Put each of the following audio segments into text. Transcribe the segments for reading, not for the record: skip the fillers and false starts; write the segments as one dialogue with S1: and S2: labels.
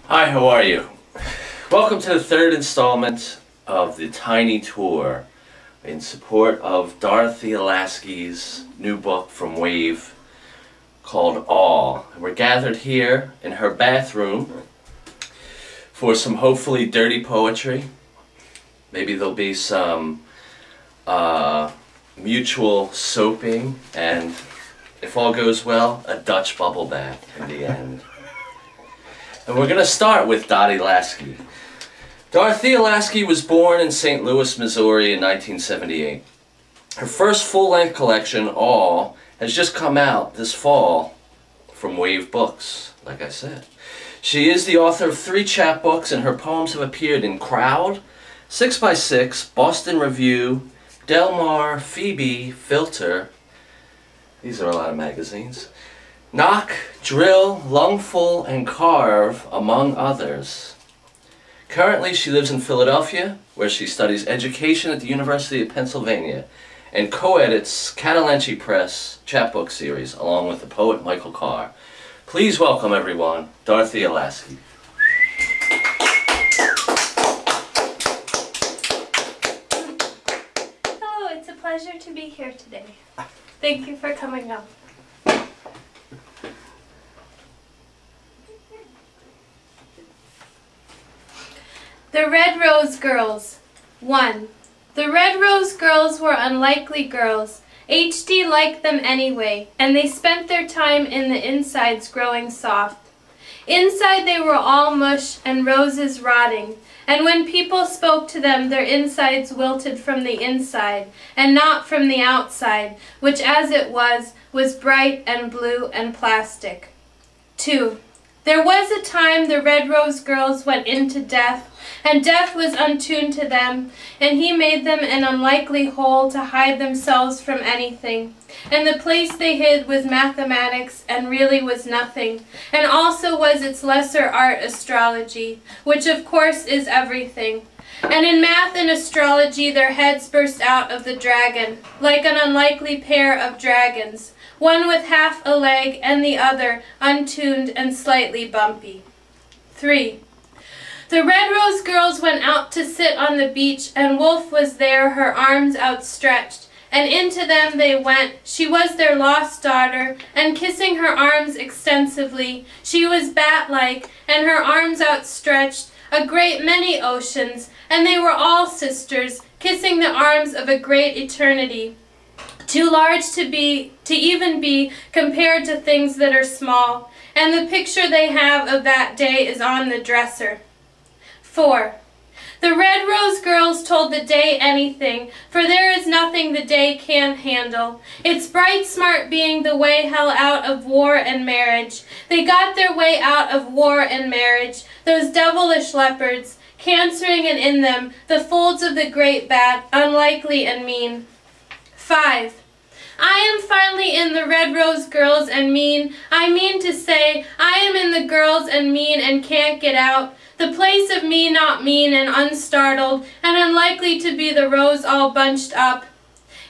S1: Hi, how are you? Welcome to the third installment of the Tiny Tour in support of Dorothea Lasky's new book from Wave called All. We're gathered here in her bathroom for some hopefully dirty poetry. Maybe there'll be some mutual soaping and, if all goes well, a Dutch bubble bath in the end. And we're going to start with Dottie Lasky. Dorothea Lasky was born in St. Louis, Missouri in 1978. Her first full-length collection, All, has just come out this fall from Wave Books, like I said. She is the author of 3 chapbooks, and her poems have appeared in Crowd, 6x6, Boston Review, Del Mar, Phoebe, Filter. These are a lot of magazines. Knock, Drill, Lungful, and Carve, among others. Currently, she lives in Philadelphia, where she studies education at the University of Pennsylvania and co-edits Catalanchi Press chapbook series along with the poet Michael Carr. Please welcome, everyone, Dorothea Lasky.
S2: Hello, it's a pleasure to be here today. Thank you for coming up. The Red Rose Girls. 1. The Red Rose Girls were unlikely girls. HD liked them anyway, and they spent their time in the insides growing soft. Inside they were all mush and roses rotting, and when people spoke to them their insides wilted from the inside, and not from the outside, which as it was bright and blue and plastic. 2. There was a time the Red Rose Girls went into death, and death was untuned to them, and he made them an unlikely hole to hide themselves from anything. And the place they hid was mathematics, and really was nothing, and also was its lesser art, astrology, which of course is everything. And in math and astrology their heads burst out of the dragon, like an unlikely pair of dragons, one with half a leg and the other untuned and slightly bumpy. 3. The Red Rose Girls went out to sit on the beach, and Wolf was there, her arms outstretched, and into them they went. She was their lost daughter, and kissing her arms extensively, she was bat-like, and her arms outstretched a great many oceans, and they were all sisters, kissing the arms of a great eternity, too large to even be compared to things that are small, and the picture they have of that day is on the dresser. 4. The Red Rose Girls told the day anything, for there is nothing the day can't handle. Its bright smart being the way hell out of war and marriage. They got their way out of war and marriage, those devilish leopards, cancering and in them the folds of the great bat, unlikely and mean. 5. I am finally in the Red Rose Girls and mean. I mean to say, I am in the girls and mean and can't get out. The place of me not mean and unstartled and unlikely to be the rose all bunched up.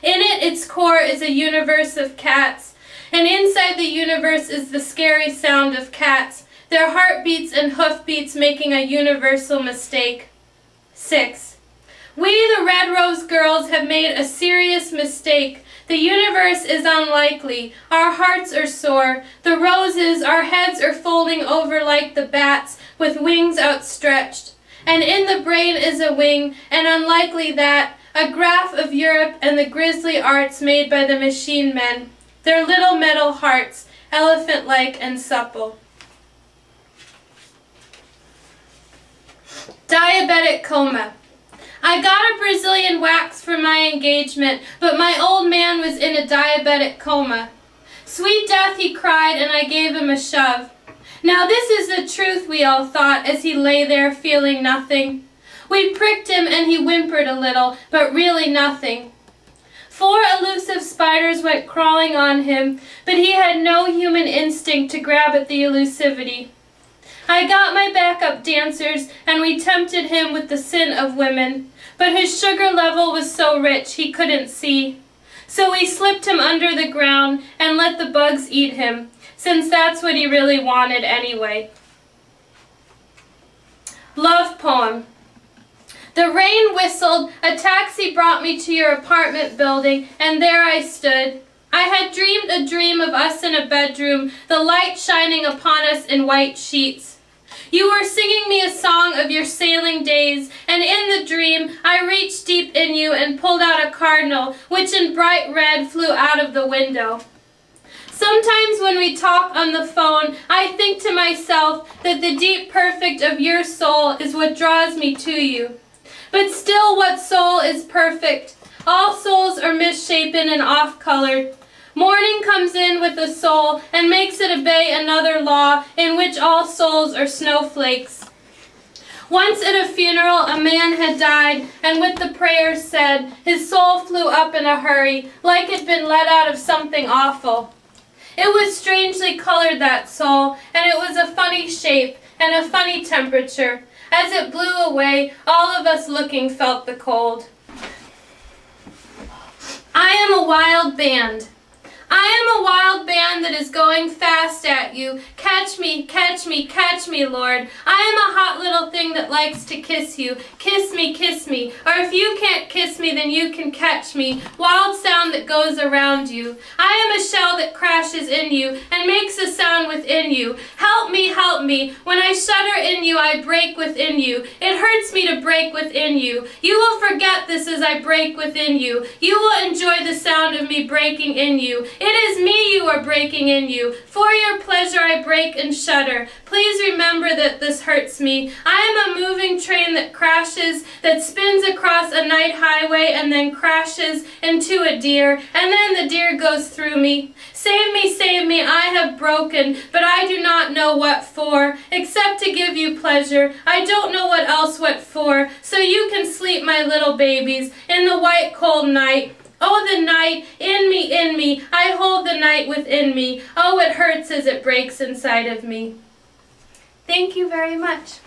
S2: In it, its core is a universe of cats, and inside the universe is the scary sound of cats, their heartbeats and hoofbeats making a universal mistake. 6. We, the Red Rose Girls, have made a serious mistake. The universe is unlikely, our hearts are sore, the roses, our heads are folding over like the bats, with wings outstretched. And in the brain is a wing, and unlikely that, a graph of Europe and the grisly arts made by the machine men, their little metal hearts, elephant-like and supple. Diabetic coma. I got a Brazilian wax for my engagement, but my old man was in a diabetic coma. Sweet death, he cried, and I gave him a shove. Now this is the truth, we all thought, as he lay there feeling nothing. We pricked him, and he whimpered a little, but really nothing. 4 elusive spiders went crawling on him, but he had no human instinct to grab at the elusivity. I got my backup dancers, and we tempted him with the sin of women, but his sugar level was so rich he couldn't see. So we slipped him under the ground and let the bugs eat him, since that's what he really wanted anyway. Love poem. The rain whistled, a taxi brought me to your apartment building, and there I stood. I had dreamed a dream of us in a bedroom, the light shining upon us in white sheets. You were singing me a song of your sailing days, and in the dream I reached deep in you and pulled out a cardinal, which in bright red flew out of the window. Sometimes when we talk on the phone, I think to myself that the deep perfect of your soul is what draws me to you. But still, what soul is perfect? All souls are misshapen and off-colored. Morning comes in with a soul and makes it obey another law in which all souls are snowflakes. Once at a funeral a man had died, and with the prayers said, his soul flew up in a hurry, like it had been let out of something awful. It was strangely colored, that soul, and it was a funny shape and a funny temperature. As it blew away, all of us looking felt the cold. I am a wild band. I am a wild band that is going fast at you. Catch me, catch me, catch me, Lord. I am a hot little thing that likes to kiss you. Kiss me, kiss me. Or if you can't kiss me, then you can catch me. Wild sound that goes around you. I am a shell that crashes in you and makes a sound within you. Help me, help me. When I shudder in you, I break within you. It hurts me to break within you. You will forget this as I break within you. You will enjoy the sound of me breaking in you. It is me you are breaking in you. For your pleasure I break and shudder. Please remember that this hurts me. I am a moving train that crashes, that spins across a night highway and then crashes into a deer, and then the deer goes through me. Save me, I have broken, but I do not know what for, except to give you pleasure. I don't know what else what for, so you can sleep, my little babies, in the white cold night. Oh, the night, in me, I hold the night within me. Oh, it hurts as it breaks inside of me. Thank you very much.